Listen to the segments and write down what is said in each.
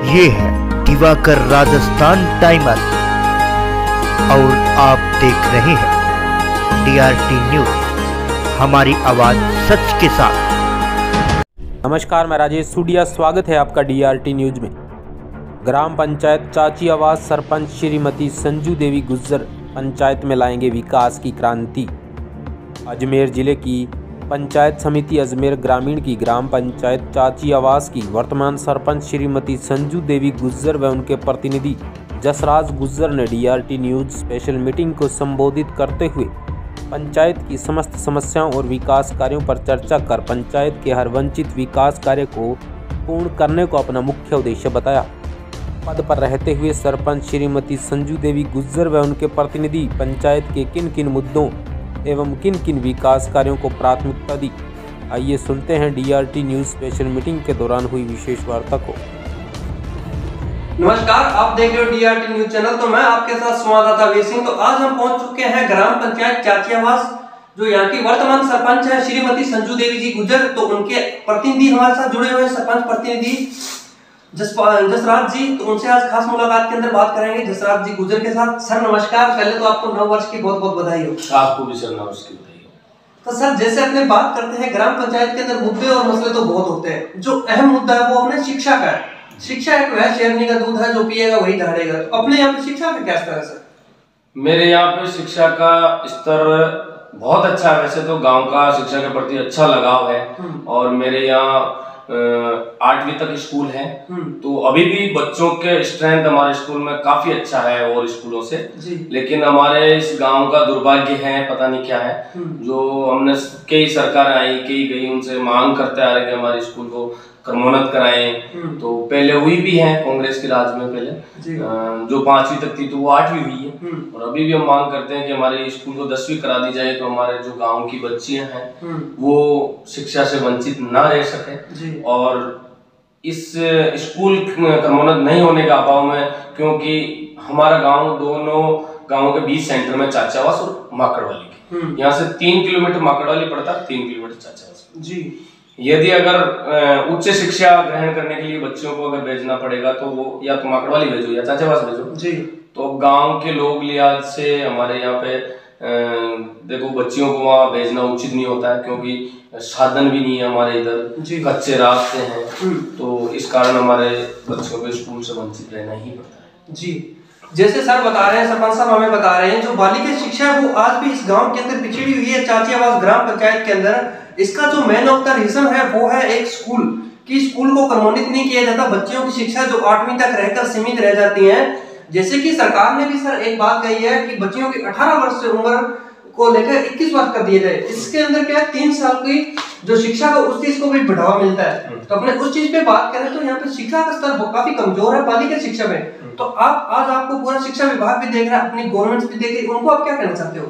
ये है दिवाकर राजस्थान टाइमर और आप देख रहे हैं DRT न्यूज, हमारी आवाज सच के साथ। नमस्कार, मैं राजेश सूडिया, स्वागत है आपका DRT न्यूज में। ग्राम पंचायत चाची आवास सरपंच श्रीमती संजू देवी गुज्जर पंचायत में लाएंगे विकास की क्रांति। अजमेर जिले की पंचायत समिति अजमेर ग्रामीण की ग्राम पंचायत चाची आवास की वर्तमान सरपंच श्रीमती संजू देवी गुज्जर व उनके प्रतिनिधि जसराज गुज्जर ने DRT न्यूज स्पेशल मीटिंग को संबोधित करते हुए पंचायत की समस्त समस्याओं और विकास कार्यों पर चर्चा कर पंचायत के हर वंचित विकास कार्य को पूर्ण करने को अपना मुख्य उद्देश्य बताया। पद पर रहते हुए सरपंच श्रीमती संजू देवी गुज्जर व उनके प्रतिनिधि पंचायत के किन किन मुद्दों एवं किन किन विकास कार्यों को प्राथमिकता दी, आइए सुनते हैं DRT न्यूज स्पेशल मीटिंग के दौरान हुई विशेष वार्ता को। नमस्कार, आप देख रहे हो DRT न्यूज चैनल। तो मैं आपके साथ संवाददाता वीर सिंह। तो आज हम पहुंच चुके हैं ग्राम पंचायत चाची आवास, जो यहाँ की वर्तमान सरपंच है श्रीमती संजू देवी जी गुज्जर। तो उनके प्रतिनिधि हमारे साथ जुड़े हुए हैं, सरपंच प्रतिनिधि जसराज जी। तो उनसे आज खास मुलाकात के अंदर बात करेंगे जसराज जी गुज्जर के साथ। सर नमस्कार, पहले तो आपको नव वर्ष की बहुत बहुत बधाई हो। आपको भी सर नव वर्ष की बधाई हो। तो सर, जैसे अपने बात करते हैं ग्राम पंचायत के अंदर मुद्दे और मसले तो बहुत होते हैं। जो अहम मुद्दा है वो अपने शिक्षा का है। शिक्षा एक वह शेरनी का दूध है, जो पिएगा वही दहाड़ेगा। तो अपने यहाँ पे शिक्षा का क्या स्तर है सर? मेरे यहाँ पे शिक्षा का स्तर बहुत अच्छा है। वैसे तो गांव का शिक्षा के प्रति अच्छा लगाव है और मेरे यहाँ 8वीं तक स्कूल है। तो अभी भी बच्चों के स्ट्रेंथ हमारे स्कूल में काफी अच्छा है और स्कूलों से। लेकिन हमारे इस गांव का दुर्भाग्य है, पता नहीं क्या है, जो हमने कई सरकार आई कई गई, उनसे मांग करते आ रहे कि हमारे स्कूल को क्रमोन्नत कराएं। तो पहले हुई भी है कांग्रेस के राज में, पहले जो 5वीं तक थी तो वो 8वीं हुई है। और अभी भी हम मांग करते हैं कि हमारे स्कूल को 10वीं करा दी जाए, तो हमारे जो गांव की बच्चियां हैं वो शिक्षा से वंचित ना रह सके। और इस स्कूल क्रमोन्नत नहीं होने के अभाव में, क्योंकि हमारा गाँव दोनों गाँव के बीच सेंटर में चाची आवास और माकड़वाली, यहाँ से 3 किलोमीटर माकड़वाली पड़ता है, 3 किलोमीटर चाची आवास जी। यदि अगर उच्च शिक्षा ग्रहण करने के लिए बच्चों को अगर भेजना पड़ेगा तो वो या तो माकड़वाली भेजो या चाची आवास भेजो जी। तो गांव के लोग लिहाज से हमारे यहाँ पे देखो बच्चियों को वहाँ भेजना उचित नहीं होता है, क्योंकि साधन भी नहीं है हमारे इधर, कच्चे रास्ते हैं। तो इस कारण हमारे बच्चों को स्कूल से वंचित रहना ही पड़ता है जी। जैसे सर बता रहे हैं, सरपंच साहब हमें बता रहे हैं, जो बालिका शिक्षा है वो आज भी इस गांव के अंदर पिछड़ी हुई है चाची आवास ग्राम पंचायत के अंदर। इसका जो मेन ऑफ द रीजन है वो है एक स्कूल की स्कूल को क्रमोन्नत नहीं किया जाता। बच्चों की शिक्षा जो 8वीं तक रहकर सीमित रह जाती है। जैसे कि सरकार ने भी सर एक बात कही है कि बच्चियों की 18 वर्ष से उम्र को लेकर 21 वर्ष कर दिया जाए। इसके अंदर क्या है, 3 साल की जो शिक्षा का उस चीज को भी बढ़ावा मिलता है। तो अपने उस चीज पे बात करें तो यहाँ पे शिक्षा का स्तर काफी कमजोर है बालिका शिक्षा में। तो आप आज आपको पूरा शिक्षा विभाग भी देख रहा है, अपनी गवर्नमेंट भी देख रही है, उनको आप क्या कहना चाहते हो?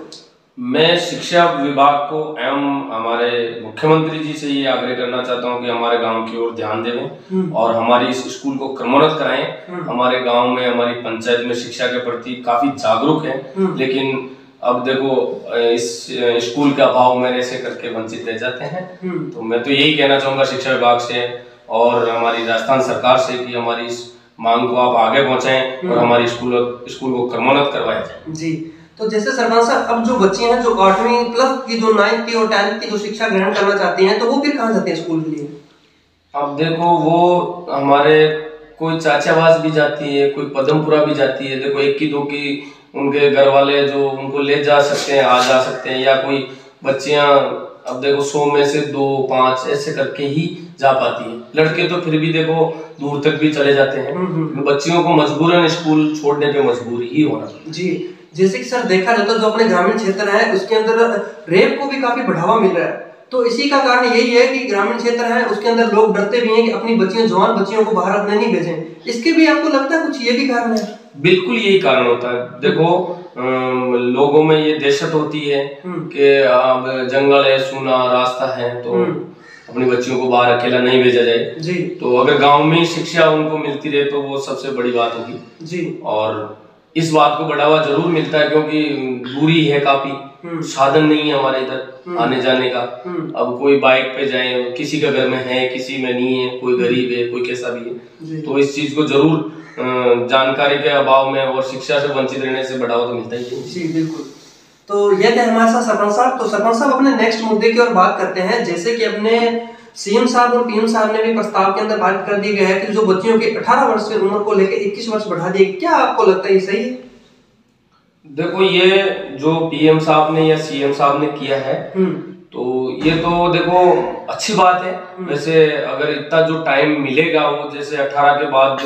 मैं शिक्षा विभाग को एवं हमारे मुख्यमंत्री जी से ये आग्रह करना चाहता हूँ कि हमारे गांव की ओर ध्यान दें और हमारी इस स्कूल को क्रमोन्नत कराएं। हमारे गांव में, हमारी पंचायत में शिक्षा के प्रति काफी जागरूक है, लेकिन अब देखो इस स्कूल के अभाव में ऐसे करके वंचित रह जाते हैं। तो मैं तो यही कहना चाहूंगा शिक्षा विभाग से और हमारी राजस्थान सरकार से कि हमारी इस मांग को आप आगे पहुंचाएं और हमारी स्कूल को क्रमोन्नत करवाया जाए जी। तो जैसे सरपंच साहब, अब जो बच्चे हैं जो 8वीं प्लस की, जो 9th की और 10th की जो शिक्षा ग्रहण करना चाहती हैं, तो वो फिर कहाँ जाते हैं स्कूल के लिए? अब देखो वो हमारे कोई चाची आवास भी जाती है, कोई पदमपुरा भी जाती है। देखो 1 की 2 की उनके घर वाले जो उनको ले जा सकते हैं, आ जा सकते हैं, या कोई बच्चियां अब देखो 100 में से 2-5 ऐसे करके ही जा पाती है। लड़के तो फिर भी देखो दूर तक भी चले जाते हैं। बच्चियों को मजबूरन स्कूल छोड़ने पे मजबूर ही होना जी। जैसे कि सर देखा जाता है, जो अपने ग्रामीण क्षेत्र है उसके अंदर रेप को भी काफी बढ़ावा मिल रहा है। तो इसी का कारण यही है कि ग्रामीण क्षेत्र है उसके अंदर लोग डरते भी हैं कि अपनी बच्चियों, जवान बच्चियों को बाहर अपने नहीं भेजें। इसके भी आपको लगता है कुछ ये भी कारण है? बिल्कुल यही कारण होता है। देखो लोगों में ये दहशत होती है कि अब जंगल है, सूना रास्ता है, तो अपनी बच्चियों को बाहर अकेला नहीं भेजा जाए जी। तो अगर गांव में शिक्षा उनको मिलती रहे तो वो सबसे बड़ी बात होगी जी। और इस बात को बढ़ावा जरूर मिलता है, क्योंकि दूरी है काफी साधन नहीं है हमारे इधर आने जाने का। अब कोई बाइक पे जाए, किसी का घर में है, किसी में नहीं है, कोई गरीब है, कोई कैसा भी है, तो इस चीज को जरूर जानकारी के अभाव में और शिक्षा से वंचित रहने से बढ़ावा तो मिलता ही है। जी बिल्कुल। तो ये थे हमारे साथ सरपंच साहब। तो सरपंच साहब अपने नेक्स्ट मुद्दे की ओर बात करते हैं। जैसे कि अपने सीएम साहब और पीएम साहब ने भी प्रस्ताव के अंदर बात कर दी गई है कि जो बच्चियों की 18 वर्ष की उम्र को लेकर 21 वर्ष बढ़ा दी, क्या आपको लगता है ये सही है? देखो, ये जो पीएम साहब ने या सीएम साहब ने किया है तो ये तो देखो अच्छी बात है। वैसे अगर इतना जो टाइम मिलेगा, वो जैसे 18 के बाद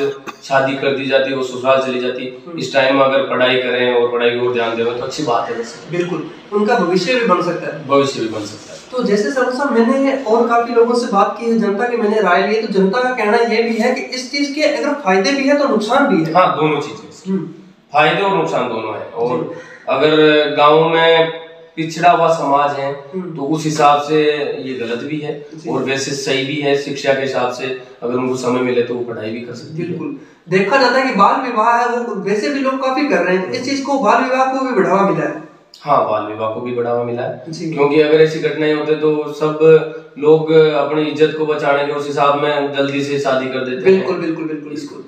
शादी कर दी जाती है, वो ससुराल चली जाती, इस टाइम अगर पढ़ाई करें और पढ़ाई की ओर ध्यान दें तो अच्छी बात है। वैसे बिल्कुल उनका भविष्य भी बन सकता है। भविष्य भी बन सकता है। तो जैसे सरपंच साहब, मैंने और काफी लोगों से बात की है, जनता की मैंने राय ली, तो जनता का कहना यह भी है कि इस चीज के अगर फायदे भी है तो नुकसान भी है। हाँ, दोनों चीजें, फायदे और नुकसान दोनों है। और अगर गाँव में पिछड़ा हुआ समाज है तो उस हिसाब से ये गलत भी है और वैसे सही भी है। शिक्षा के हिसाब से अगर उनको समय मिले तो वो पढ़ाई भी कर सकते हैं। बिल्कुल। देखा जाता है कि बाल विवाह है वो वैसे भी लोग काफी कर रहे हैं, इस चीज को बाल विवाह को भी बढ़ावा मिला है। हाँ, बाल विवाह को भी बढ़ावा मिला है, क्योंकि अगर ऐसी घटनाएं होते तो सब लोग अपनी इज्जत को बचाने के उस हिसाब में जल्दी से शादी कर देते हैं। बिल्कुल बिल्कुल बिल्कुल इसको।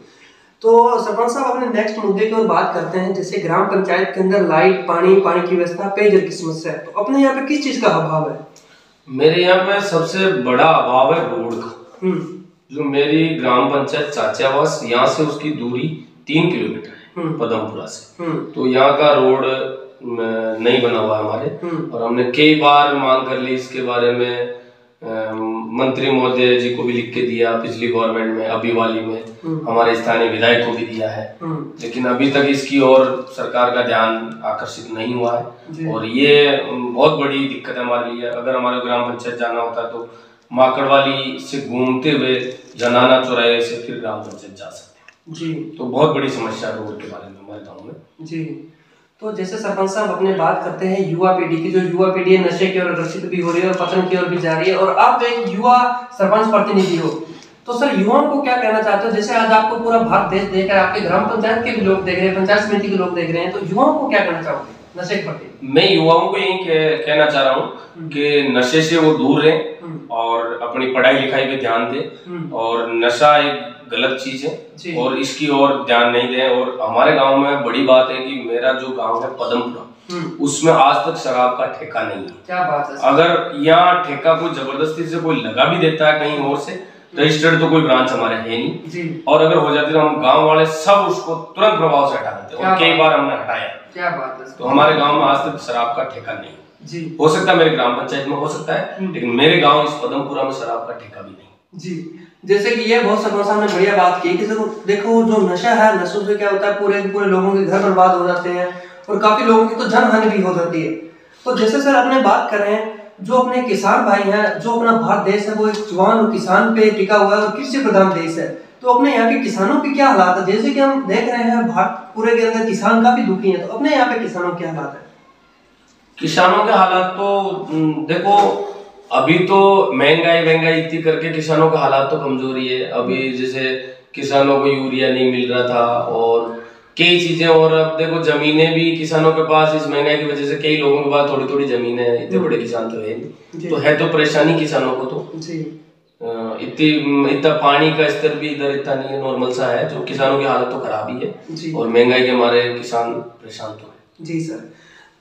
तो सरपंच साहब अपने नेक्स्ट मुद्दे की ओर बात करते हैं। जैसे ग्राम पंचायत के अंदर लाइट, पानी की व्यवस्था, पेयजल की समस्या है, तो अपने यहाँ पे किस चीज का अभाव है? मेरे यहाँ पे सबसे बड़ा अभाव है रोड का। जो मेरी ग्राम पंचायत चाची आवास, यहाँ से उसकी दूरी 3 किलोमीटर है पदमपुरा से। तो यहाँ का रोड नहीं बना हुआ है हमारे, और हमने कई बार मांग कर ली इसके बारे में। मंत्री महोदय जी को भी लिख के दिया पिछली गवर्नमेंट में, अभी वाली में हमारे स्थानीय विधायक को भी दिया है, लेकिन अभी तक इसकी ओर सरकार का ध्यान आकर्षित नहीं हुआ है। और ये बहुत बड़ी दिक्कत है हमारे लिए। अगर हमारे ग्राम पंचायत जाना होता है तो माकड़वाली से घूमते हुए जनाना चौराहे से फिर ग्राम पंचायत जा सकते हैं जी। तो बहुत बड़ी समस्या है रोड के बारे में हमारे गाँव में जी। तो जैसे सरपंच साहब अपने बात करते हैं युवा पीढ़ी की, जो युवा पीढ़ी है नशे की ओर आकर्षित भी हो रही है और पतन की ओर भी जा रही है, और आप एक युवा सरपंच प्रतिनिधि हो, तो सर युवाओं को क्या कहना चाहते हो? जैसे आज आपको पूरा भारत देश देख रहा है, आपके ग्राम पंचायत के भी लोग देख रहे हैं, पंचायत समिति के लोग देख रहे हैं, तो युवाओं को क्या कहना चाहोगे नशे के प्रति? मैं युवाओं को यही कहना चाह रहा हूँ कि नशे से वो दूर रहें और अपनी पढ़ाई लिखाई पे ध्यान दें। और नशा एक गलत चीज है और इसकी ओर ध्यान नहीं दें। और हमारे गांव में बड़ी बात है कि मेरा जो गांव है पदमपुरा, उसमें आज तक शराब का ठेका नहीं है। क्या बात है? अगर यहाँ ठेका कोई जबरदस्ती से कोई लगा भी देता है कहीं और से, रजिस्टर्ड तो कोई ब्रांच हमारे है नहीं जी। और अगर हो जाती तो हम गांव वाले सब उसको तुरंत प्रभाव से हटा देते और कई बार हमने हटाया। क्या बात है? तो हमारे गांव में आज तक शराब का ठेका नहीं जी। हो सकता है मेरे ग्राम पंचायत में हो सकता है, लेकिन मेरे गांव इस पदमपुरा में शराब का ठेका भी नहीं जी। जैसे कि ये बहुत सरपंच साहब ने बढ़िया बात की कि देखो जो नशा है, नशों से क्या होता है पूरे लोगों के घर बर्बाद हो जाते हैं और काफी लोगों की तो जान हानि भी हो जाती है। तो जैसे सर अपने बात कर रहे हैं, जो अपने किसान भाई हैं, जो अपना भारत देश है वो एक जवान और किसान पे टिका हुआ है और कृषि प्रधान देश है, तो अपने यहाँ के किसानों की क्या हालात है? जैसे कि हम देख रहे हैं भारत पूरे के अंदर किसान काफी दुखी हैं, तो अपने यहाँ पे किसानों के हालात है? किसानों के हालात तो देखो, अभी तो महंगाई इतनी करके किसानों का हालात तो कमजोरी है। अभी जैसे किसानों को यूरिया नहीं मिल रहा था और कई चीजें, और अब देखो जमीनें भी किसानों के पास इस महंगाई की वजह से कई लोगों के पास थोड़ी थोड़ी जमीनें हैं, इतने बड़े किसान तो है नहीं, तो है तो परेशानी किसानों को। तो इतना पानी का स्तर भी इधर इतना नहीं है, नॉर्मल सा है, जो किसानों की हालत तो खराब ही है और महंगाई के हमारे किसान परेशान तो है जी। सर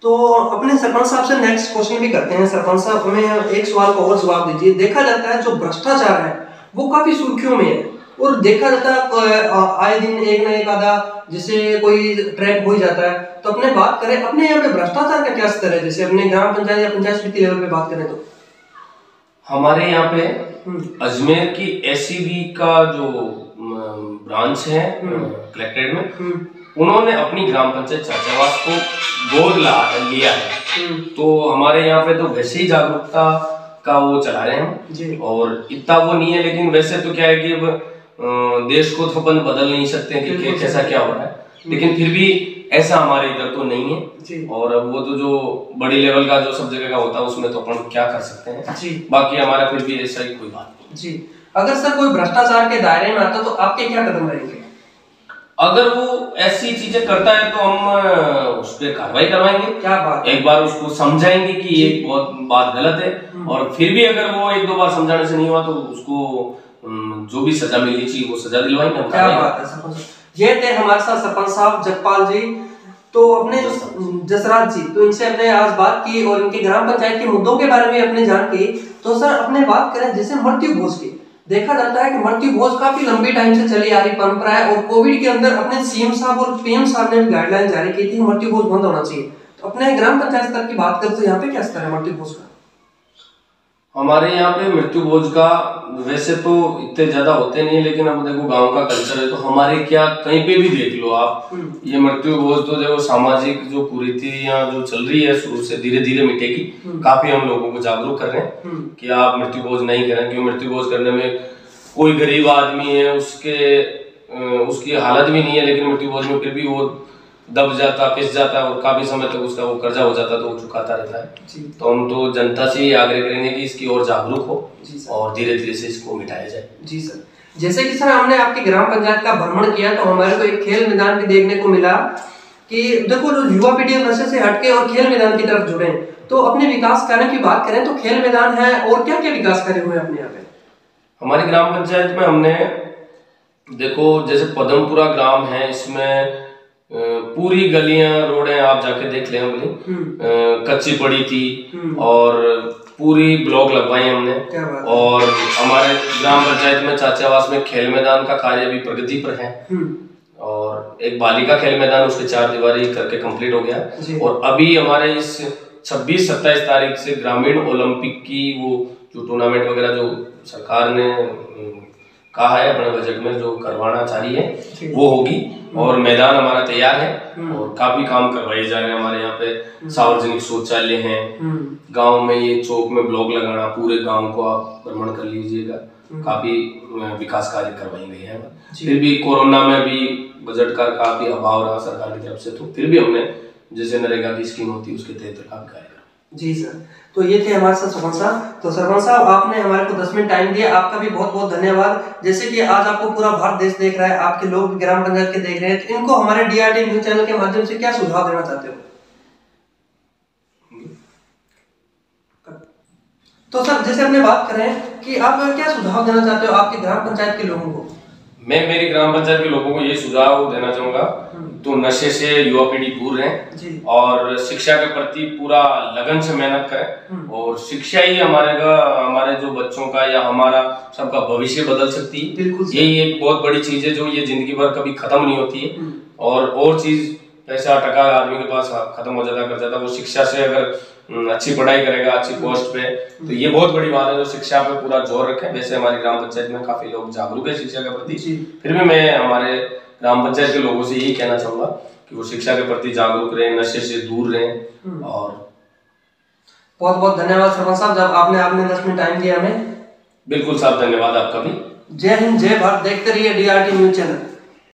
तो अपने सरपंच साहब से नेक्स्ट क्वेश्चन भी करते हैं। सरपंच साहब हमें एक सवाल को और जवाब दीजिए। देखा जाता है जो भ्रष्टाचार है वो काफी सुर्खियों में है और देखा जाता है आए दिन एक ना एक आधा जैसे कोई ट्रैक हो ही जाता है। तो अपने बात करें अपने यहाँ पे भ्रष्टाचार का क्या स्तर है, जैसे अपने ग्राम पंचायत या पंचायत समिति लेवल पे बात करें तो? हमारे यहाँ पे अजमेर की एसीबी का जो ब्रांच है कलेक्ट्रेट में, उन्होंने अपनी ग्राम पंचायत चाचावास को गोद लिया है। तो हमारे यहाँ पे तो वैसे ही जागरूकता का वो चला रहे हैं और इतना वो नहीं है, लेकिन वैसे तो क्या है कि अब देश को तो अपन बदल नहीं सकते कि कैसा क्या हो रहा है, लेकिन फिर भी ऐसा हमारे इधर तो नहीं है। और अब वो तो जो बड़ी लेवल का जो सब जगह का होता है उसमें तो अपन क्या कर सकते हैं, बाकी हमारा फिर भी ऐसा ही कोई बात नहीं जी। अगर सर कोई भ्रष्टाचार के दायरे में आता तो आपके क्या कदम रहेंगे? अगर वो ऐसी चीजें करता है तो हम उस पर कार्रवाई करवाएंगे। क्या बात, एक बार उसको समझाएंगे कि ये बहुत बात गलत है, और फिर भी अगर वो 1-2 बार समझाने से नहीं हुआ तो उसको जो भी सजा मिलनी चाहिए वो सजा दिलवाएंगे। क्या बात है सरपंच। ये थे हमारे साथ सरपंच साहब जगपाल जी, तो अपने जसराज जी, तो इनसे हमने आज बात की और इनके ग्राम पंचायत के मुद्दों के बारे में अपने जान की। तो सर अपने बात करें जैसे मृत्यु भोज की, देखा जाता है कि मृत्यु भोज काफी लंबी टाइम से चली आ रही परंपरा है, और कोविड के अंदर अपने सीएम साहब और पीएम साहब ने गाइडलाइन जारी की थी मृत्यु भोज बंद होना चाहिए। तो अपने ग्राम पंचायत स्तर की बात करें तो यहाँ पे क्या स्तर है मृत्यु भोज का? हमारे यहाँ पे मृत्यु भोज का वैसे तो इतने ज्यादा होते नहीं है, लेकिन अब देखो गांव का कल्चर है तो हमारे क्या कहीं पे भी देख लो आप, ये मृत्यु भोज तो देखो सामाजिक जो कुरीतियां जो चल रही है शुरू से धीरे धीरे मिटेगी। काफी हम लोगों को जागरूक कर रहे हैं कि आप मृत्यु भोज नहीं करें, क्योंकि मृत्यु भोज करने में कोई गरीब आदमी है उसकी हालत भी नहीं है, लेकिन मृत्यु भोज में फिर भी वो दब जाता, पिस जाता है और काफी समय तक उसका वो कर्जा हो जाता है तो वो चुकाता रहता है। तो हम तो जनता से ही आग्रह करेंगे कि इसकी ओर जागरूक हो और धीरे धीरे से इसको मिटाया जाए। जी सर, जैसे कि सर हमने आपकी ग्राम पंचायत का भ्रमण किया तो हमारे को एक खेल मैदान भी देखने को मिला कि देखो जो युवा पीढ़ी नशे से हटके और खेल मैदान की तरफ जुड़े। तो अपने विकास कार्य की बात करें तो खेल मैदान है और क्या क्या विकास कार्य हुए अपने यहाँ पे? हमारी ग्राम पंचायत में हमने देखो जैसे पदमपुरा ग्राम है, इसमें पूरी गलियां रोडें आप जाके देख ले हमने कच्ची पड़ी थी और पूरी ब्लॉक लगवाई हमने। और हमारे ग्राम पंचायत में चाचा आवास में खेल मैदान का कार्य भी प्रगति पर है, और एक बालिका खेल मैदान उसके 4 दीवारी करके कंप्लीट हो गया। और अभी हमारे इस 26-27 तारीख से ग्रामीण ओलंपिक की वो जो टूर्नामेंट वगैरह जो सरकार ने कहा है अपने बजट में जो करवाना चाहिए वो होगी, और मैदान हमारा तैयार है और काफी काम करवाए जा रहे हैं। हमारे यहाँ पे सार्वजनिक शौचालय हैं, गांव में ये चौक में ब्लॉक लगाना, पूरे गांव को आप भ्रमण कर लीजिएगा, काफी विकास कार्य करवाए गए हैं। फिर भी कोरोना में भी बजट का काफी अभाव रहा सरकार की तरफ से, तो फिर भी हमने जैसे नरेगा की स्कीम होती है उसके तहत काम किया। जी सर, तो ये थे हमारे साथ सरपंच साहब। तो सरपंच साहब आपने हमारे को 10 मिनट टाइम दिया, आपका भी बहुत बहुत धन्यवाद। जैसे कि आज आपको पूरा भारत देश देख रहा है, आपके लोग ग्राम पंचायत के देख रहे हैं, तो इनको हमारे DRT न्यूज चैनल के माध्यम से क्या सुझाव देना चाहते हो? तो सर जैसे अपने बात करें कि आप क्या सुझाव देना चाहते हो आपके ग्राम पंचायत के लोगों को? मैं मेरी ग्राम पंचायत के लोगों को ये सुझाव देना चाहूंगा तो नशे से युवा पीढ़ी दूर रहें और शिक्षा के प्रति पूरा लगन से मेहनत करें, और शिक्षा ही हमारे जो बच्चों का या हमारा सबका भविष्य बदल सकती है। यही एक बहुत बड़ी चीज है जो ये जिंदगी भर कभी खत्म नहीं होती है, और चीज पैसा टका आदमी के पास खत्म हो जाता कर जाता, वो शिक्षा से अगर अच्छी पढ़ाई करेगा अच्छी पोस्ट पे, तो ये बहुत बड़ी बात है जो शिक्षा पे पूरा जोर रखें। वैसे हमारी ग्राम पंचायत में काफी लोग जागरूक है शिक्षा के प्रति, फिर भी मैं हमारे ग्राम पंचायत के लोगों से यही कहना चाहूंगा कि वो शिक्षा के प्रति जागरूक रहें, नशे से दूर रहें। और बहुत बहुत धन्यवाद सरपंच साहब, जब आपने 10 मिनट टाइम दिया हमें। बिल्कुल साहब, धन्यवाद आपका भी। जय हिंद, जय भारत। देखते रहिए DRT न्यूज चैनल।